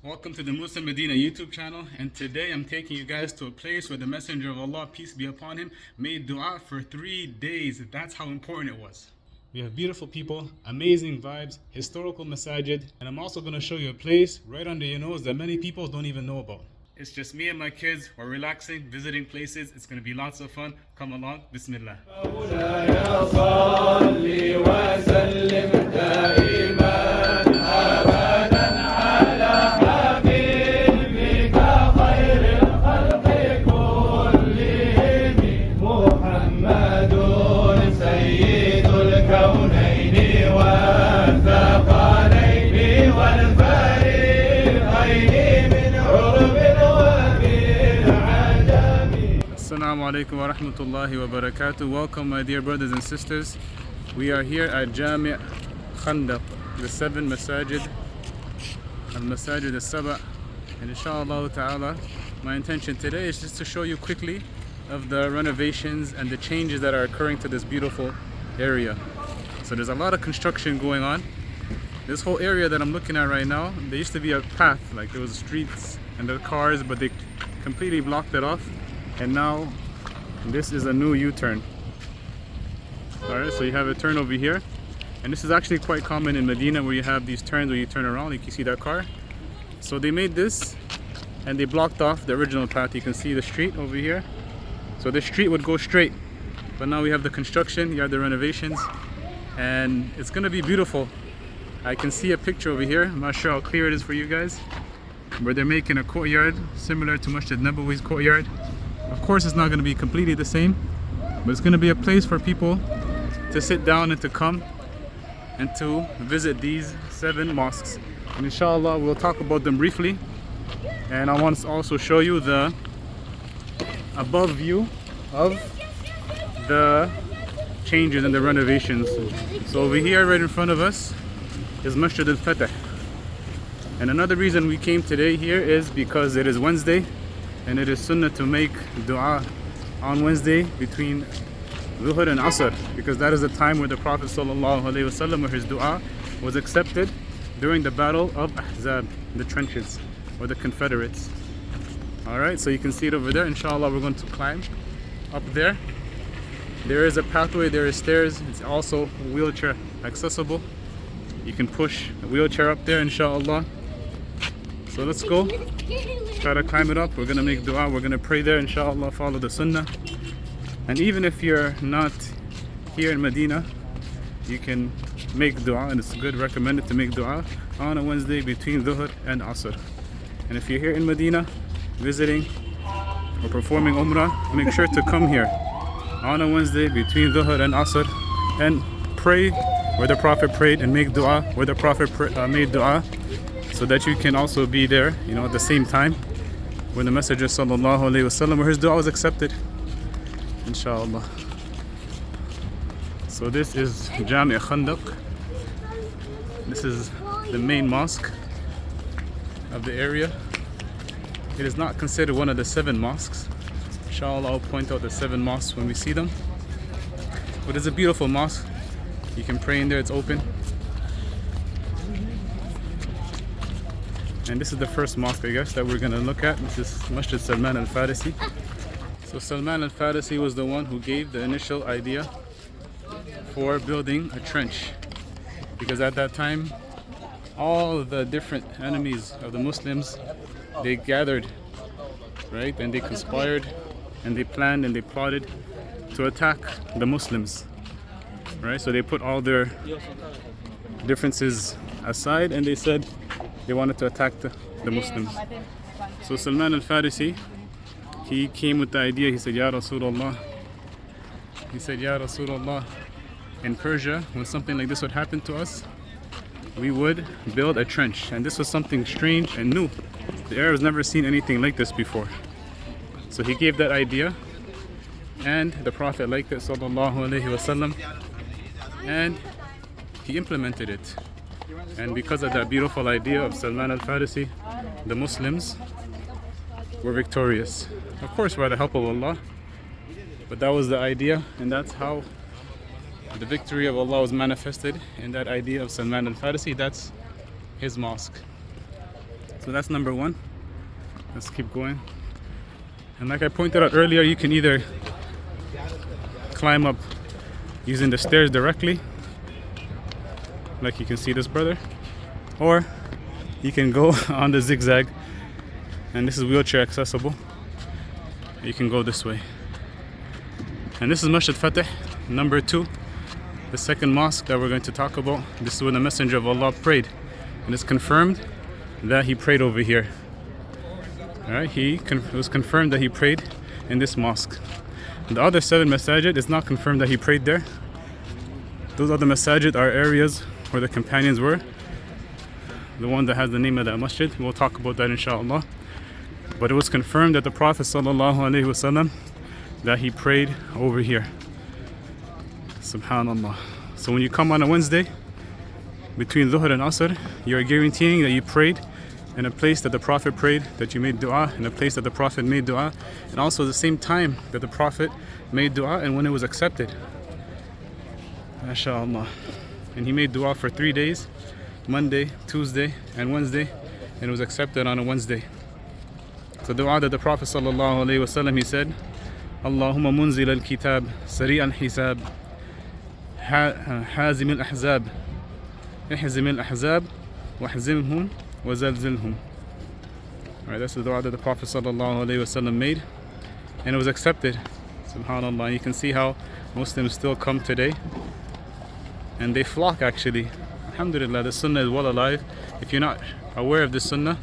Welcome to the Muslim Medina YouTube channel, and today I'm taking you guys to a place where the Messenger of Allah, peace be upon him, made dua for 3 days. That's how important it was. We have beautiful people, amazing vibes, historical masajid, and I'm also going to show you a place right under your nose that many people don't even know about. It's just me and my kids. We're relaxing, visiting places. It's going to be lots of fun. Come along. Bismillah. Assalamu alaikum wa rahmatullahi wa barakatuh. Welcome, my dear brothers and sisters. We are here at Jami' Khandaq, the 7 masajid, al-masajid al-saba, and inshallah ta'ala, my intention today is just to show you quickly of the renovations and the changes that are occurring to this beautiful area. So there's a lot of construction going on. This whole area that I'm looking at right now, there used to be a path, like there was streets and the cars, but they completely blocked it off. And now this is a new U-turn. Alright, so you have a turn over here, and this is actually quite common in Medina, where you have these turns where you turn around. You can see that car. So they made this and they blocked off the original path. You can see the street over here. So the street would go straight, but now we have the construction, you have the renovations, and it's gonna be beautiful. I can see a picture over here. I'm not sure how clear it is for you guys, where they're making a courtyard similar to Masjid Nabawi's courtyard. Of course, it's not going to be completely the same, but it's going to be a place for people to sit down and to come and to visit these 7 mosques. And inshallah, we'll talk about them briefly. And I want to also show you the above view of the changes and the renovations. So over here, right in front of us, is Masjid Al-Fath. And another reason we came today here is because it is Wednesday, and it is sunnah to make dua on Wednesday between Dhuhr and Asr, because that is the time where the Prophet sallAllahu alayhi, where his dua was accepted during the battle of Ahzab, the trenches, or the Confederates. Alright, so you can see it over there. Inshallah, we're going to climb up there. There is a pathway, there is stairs. It's also wheelchair accessible. You can push a wheelchair up there, inshallah. So let's go. Try to climb it up. We're gonna make dua, we're gonna pray there, inshallah, follow the sunnah. And even if you're not here in Medina, you can make dua, and it's good, recommended to make dua on a Wednesday between Dhuhr and Asr. And if you're here in Medina visiting or performing Umrah, make sure to come here on a Wednesday between Dhuhr and Asr and pray where the Prophet prayed and make dua where the Prophet made dua, so that you can also be there, you know, at the same time when the Messenger sallAllahu alayhi, where his dua was accepted, inshallah. So this is Jami' Khandaq. This is the main mosque of the area. It is not considered one of the 7 mosques. Inshallah, I'll point out the 7 mosques when we see them. But it's a beautiful mosque. You can pray in there, it's open. And this is the first mosque, I guess, that we're going to look at. This is Masjid Salman Al-Farsi. So Salman Al-Farsi was the one who gave the initial idea for building a trench, because at that time all the different enemies of the Muslims, they gathered, right, and they conspired and they planned and they plotted to attack the Muslims, right? So they put all their differences aside and they said they wanted to attack the Muslims. So Salman Al-Farsi, he came with the idea. He said, Ya Rasulullah, in Persia, when something like this would happen to us, we would build a trench. And this was something strange and new. The Arabs never seen anything like this before. So he gave that idea, and the Prophet liked it, sallallahu alayhi wasallam, and he implemented it. And because of that beautiful idea of Salman Al-Farsi, the Muslims were victorious. Of course, by the help of Allah, but that was the idea, and that's how the victory of Allah was manifested in that idea of Salman Al-Farsi. That's his mosque. So that's number 1. Let's keep going. And like I pointed out earlier, you can either climb up using the stairs directly, like you can see this brother, or you can go on the zigzag, and this is wheelchair accessible. You can go this way. And this is Masjid Fatih, number 2, the second mosque that we're going to talk about. This is where the Messenger of Allah prayed, and it's confirmed that he prayed over here. Alright, it was confirmed that he prayed in this mosque. And the other 7 masajid is not confirmed that he prayed there. Those other masajid are areas where the companions were. The one that has the name of that masjid, we'll talk about that inshallah. But it was confirmed that the Prophet sallAllahu, alayhi, that he prayed over here. Subhanallah. So when you come on a Wednesday between Dhuhr and Asr, you are guaranteeing that you prayed in a place that the Prophet prayed, that you made dua in a place that the Prophet made dua, and also the same time that the Prophet made dua and when it was accepted. MashaAllah. And he made dua for 3 days, Monday, Tuesday, and Wednesday, and it was accepted on a Wednesday. So dua that the Prophet sallallahu alayhi wasallam, he said, Allahumma munzil al-kitab, sari al-hisab, hazim al-ahzab, ihzim al-ahzab, wahzimhum, wazalzilhum. Alright, that's the dua that the Prophet sallallahu alayhi wasallam made, and it was accepted. Subhanallah. You can see how Muslims still come today, and they flock actually. Alhamdulillah, the sunnah is well alive. If you're not aware of the sunnah,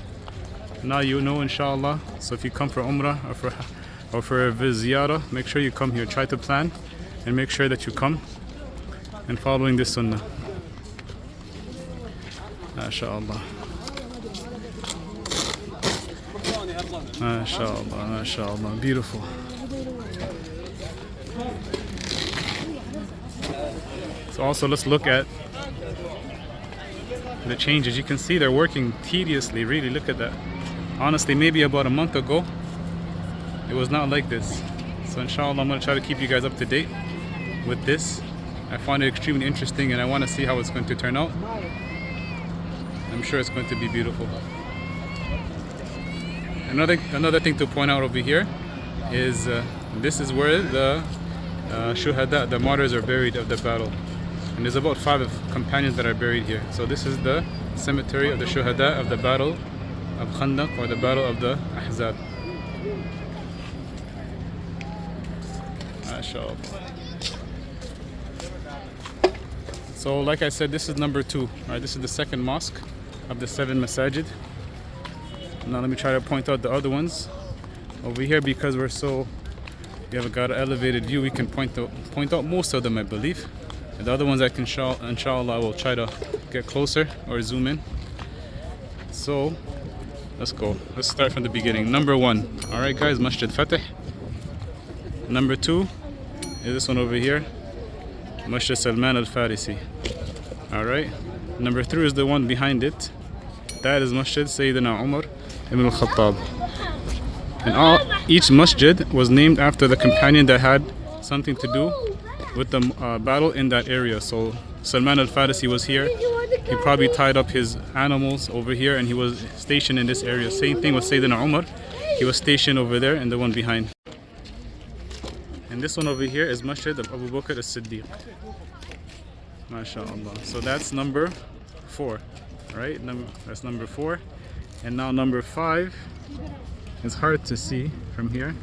now you know inshallah. So if you come for umrah or for a ziyarah, make sure you come here. Try to plan and make sure that you come and following this sunnah. MashaAllah. MashaAllah, MashaAllah, beautiful. So also let's look at the changes. You can see they're working tediously, really. Look at that. Honestly, maybe about a month ago it was not like this. So inshallah, I'm going to try to keep you guys up to date with this. I find it extremely interesting and I want to see how it's going to turn out. I'm sure it's going to be beautiful. Another thing to point out over here is this is where the shuhada, the martyrs, are buried of the battle. And there's about 5 companions that are buried here. So this is the cemetery of the shuhada of the battle of Khandaq, or the battle of the Ahzab. MashaAllah. So like I said, this is number 2. Right, this is the second mosque of the 7 masajid. Now let me try to point out the other ones over here, because we have got an elevated view. We can point out most of them, I believe. And the other ones I can inshallah I will try to get closer or zoom in. So let's go. Let's start from the beginning. Number 1. Alright guys, Masjid Fatih. Number 2 is this one over here, Masjid Salman Al-Farsi. Alright. Number 3 is the one behind it. That is Masjid Sayyidina Umar ibn al-Khattab. And each masjid was named after the companion that had something to do with the battle in that area. So Salman Al-Farsi was here. He probably tied up his animals over here and he was stationed in this area. Same thing with Sayyidina Umar. He was stationed over there, and the one behind. And this one over here is Masjid of Abu Bakr as-Siddiq. MashaAllah. So that's number 4. Right? That's number 4. And now number 5 is hard to see from here.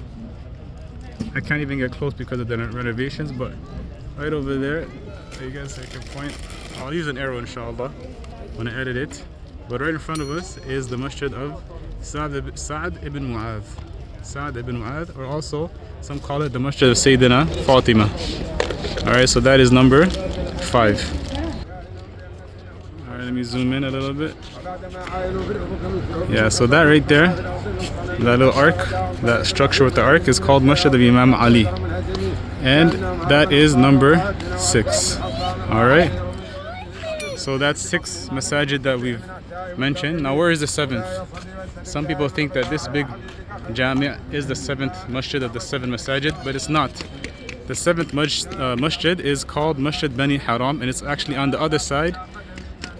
I can't even get close because of the renovations, but right over there, I guess I can point. I'll use an arrow inshallah when I edit it. But right in front of us is the Masjid of Sa'd ibn Mu'adh. Sa'd ibn Mu'adh, or also some call it the Masjid of Sayyidina Fatima. Alright, so that is number 5. Alright, let me zoom in a little bit. Yeah, so that right there, that little arc, that structure with the arc, is called Masjid of Imam Ali. And that is number 6. Alright. So that's 6 masajid that we've mentioned. Now where is the 7th? Some people think that this big Jami' is the 7th masjid of the 7 masajid, but it's not. The 7th masjid is called Masjid Bani Haram, and it's actually on the other side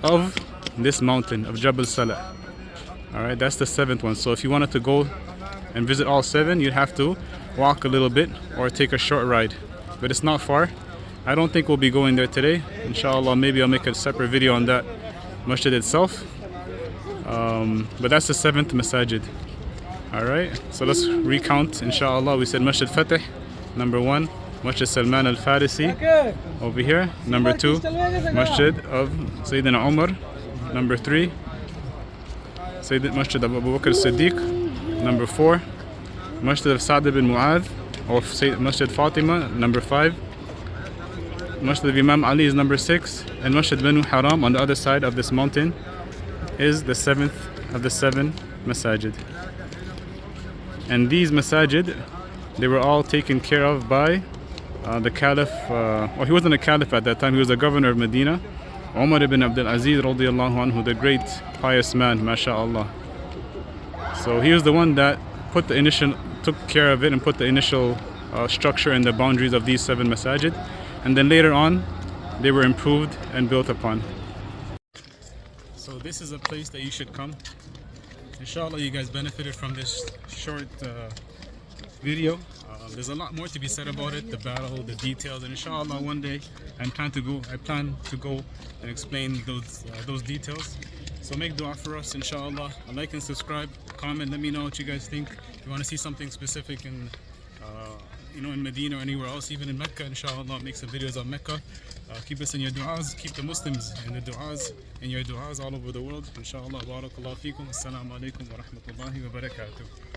of this mountain of Jabal Salah. Alright, that's the 7th one. So if you wanted to go and visit all 7, you'd have to walk a little bit or take a short ride. But it's not far. I don't think we'll be going there today. Inshallah, maybe I'll make a separate video on that masjid itself. But that's the 7th masajid. Alright, so let's recount. Inshallah, we said Masjid Fatih, number 1. Masjid Salman Al-Farsi over here. Number 2, Masjid of Sayyidina Umar. Number 3, Masjid of Abu Bakr Siddiq. Number 4, Masjid of Sa'd ibn Mu'adh or Masjid Fatima. Number 5, Masjid of Imam Ali is number 6, and Masjid Banu Haram on the other side of this mountain is the 7th of the 7 masajid. And these masajid, they were all taken care of by the Caliph. Well, he wasn't a Caliph at that time, he was the governor of Medina, Umar ibn Abdul Aziz radiallahu anhu, the great pious man, mashallah. So he was the one that took care of it and put the initial structure and the boundaries of these 7 masajid. And then later on, they were improved and built upon. So this is a place that you should come. Inshallah, you guys benefited from this short video. There's a lot more to be said about it, the battle, the details, and inshallah one day I plan to go and explain those details. So make dua for us, inshallah. Like and subscribe, comment, let me know what you guys think. If you want to see something specific in in Medina or anywhere else, even in Mecca, inshallah, make some videos on Mecca. Keep us in your du'as, keep the Muslims in your du'as all over the world. Inshallah, barakallahu feekum. Assalamu alaikum wa rahmatullahi wa barakatuh.